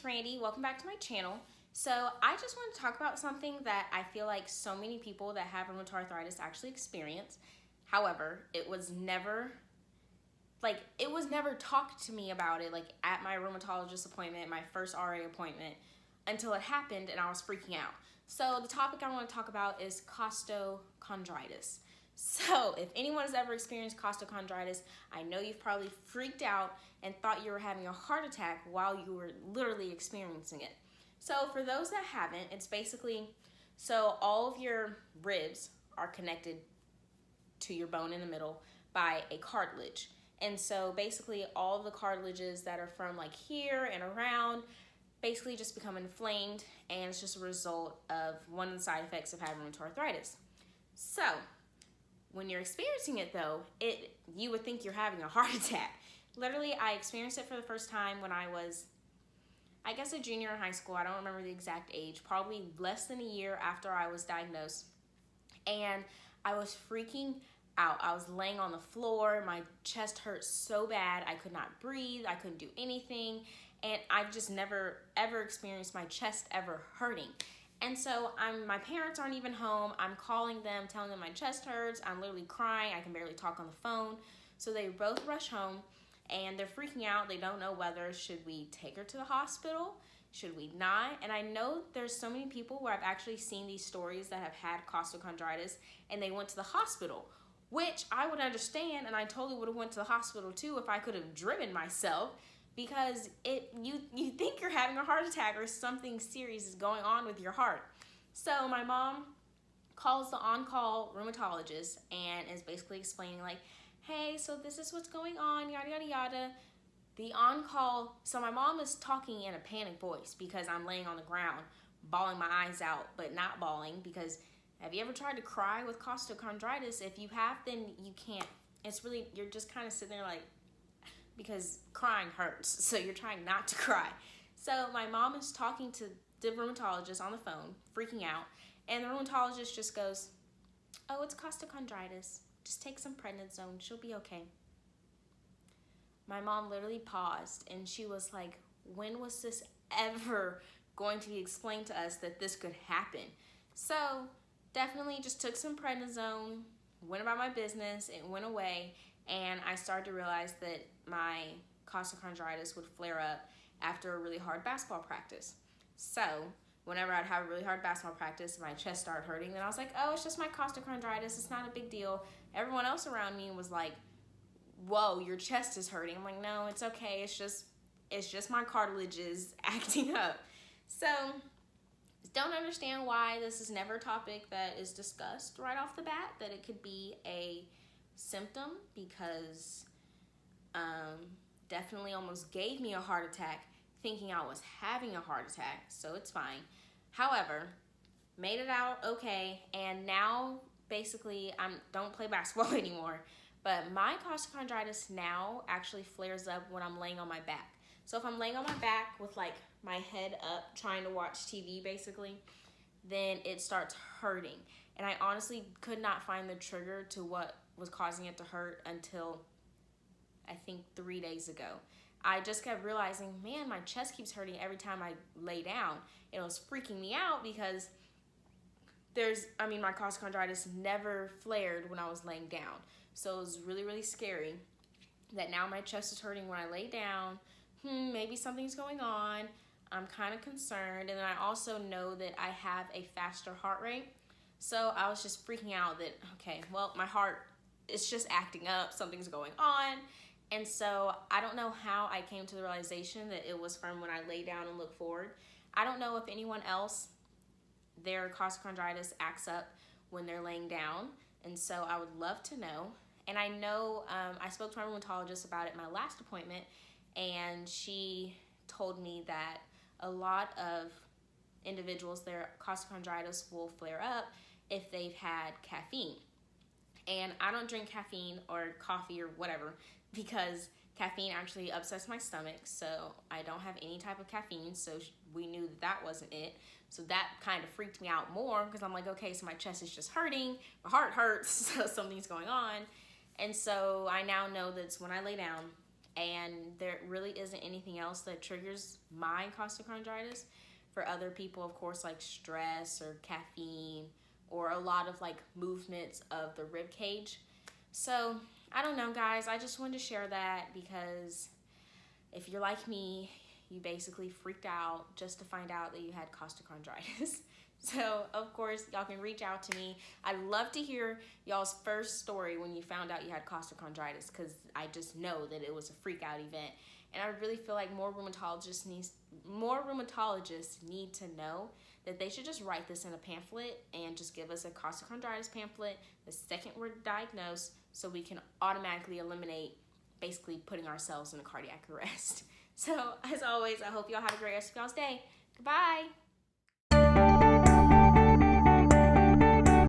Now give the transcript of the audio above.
it's Randy. Welcome back to my channel. So I just want to talk about something that I feel like so many people that have rheumatoid arthritis actually experience. However, it was never talked to me about it like at my rheumatologist appointment, my first RA appointment, until it happened and I was freaking out. So the topic I want to talk about is costochondritis. So if anyone has ever experienced costochondritis, I know you've probably freaked out and thought you were having a heart attack while you were literally experiencing it. So for those that haven't, it's basically, so all of your ribs are connected to your bone in the middle by a cartilage. And so basically all of the cartilages that are from like here and around basically just become inflamed, and it's just a result of one of the side effects of having rheumatoid arthritis. So when you're experiencing it though, you would think you're having a heart attack. Literally, I experienced it for the first time when I was, I guess, a junior in high school. I don't remember the exact age, probably less than a year after I was diagnosed. And I was freaking out. I was laying on the floor. My chest hurt so bad. I could not breathe. I couldn't do anything. And I've just never, ever experienced my chest ever hurting. And so my parents aren't even home. I'm calling them, telling them my chest hurts. I'm literally crying. I can barely talk on the phone. So they both rush home and they're freaking out. They don't know whether should we take her to the hospital, should we not? And I know there's so many people where I've actually seen these stories that have had costochondritis and they went to the hospital, which I would understand, and I totally would have went to the hospital too if I could have driven myself, because you think you're having a heart attack or something serious is going on with your heart. So my mom calls the on-call rheumatologist and is basically explaining like, hey, so this is what's going on, yada, yada, yada. The on-call, so my mom is talking in a panic voice because I'm laying on the ground, bawling my eyes out, but not bawling, because have you ever tried to cry with costochondritis? If you have, then you can't. It's really, you're just kind of sitting there like, because crying hurts, so you're trying not to cry. So my mom is talking to the rheumatologist on the phone, freaking out, and the rheumatologist just goes, oh, it's costochondritis. Just take some prednisone, she'll be okay. My mom literally paused and she was like, when was this ever going to be explained to us that this could happen? So definitely just took some prednisone, went about my business, it went away, and I started to realize that my costochondritis would flare up after a really hard basketball practice. So whenever I'd have a really hard basketball practice, my chest started hurting, then I was like, oh, it's just my costochondritis, it's not a big deal. Everyone else around me was like, whoa, your chest is hurting. I'm like, no, it's okay, it's just my cartilages acting up. So don't understand why this is never a topic that is discussed right off the bat, that it could be a symptom, because definitely almost gave me a heart attack thinking I was having a heart attack, so it's fine. However, made it out okay, and now basically I don't play basketball anymore, but my costochondritis now actually flares up when I'm laying on my back. So if I'm laying on my back with like my head up trying to watch TV basically, then it starts hurting. And I honestly could not find the trigger to what was causing it to hurt until I think 3 days ago. I just kept realizing, man, my chest keeps hurting every time I lay down. It was freaking me out because my costochondritis never flared when I was laying down. So it was really, really scary that now my chest is hurting when I lay down. Maybe something's going on. I'm kind of concerned. And then I also know that I have a faster heart rate. So I was just freaking out that, okay, well, my heart is just acting up. Something's going on. And so I don't know how I came to the realization that it was from when I lay down and look forward. I don't know if anyone else, their costochondritis acts up when they're laying down. And so I would love to know. And I know I spoke to my rheumatologist about it in my last appointment, and she told me that a lot of individuals, their costochondritis will flare up if they've had caffeine. And I don't drink caffeine or coffee or whatever because caffeine actually upsets my stomach, so I don't have any type of caffeine, so we knew that wasn't it. So that kind of freaked me out more because I'm like, okay, so my chest is just hurting, my heart hurts, so something's going on. And so I now know that it's when I lay down and there really isn't anything else that triggers my costochondritis. For other people, of course, like stress or caffeine or a lot of like movements of the rib cage. So I don't know, guys. I just wanted to share that because if you're like me, you basically freaked out just to find out that you had costochondritis. So, of course, y'all can reach out to me. I'd love to hear y'all's first story when you found out you had costochondritis, because I just know that it was a freak out event. And I really feel like more rheumatologists need to know that they should just write this in a pamphlet and just give us a costochondritis pamphlet the second we're diagnosed, so we can automatically eliminate basically putting ourselves in a cardiac arrest. So, as always, I hope y'all have a great rest of y'all's day. Goodbye.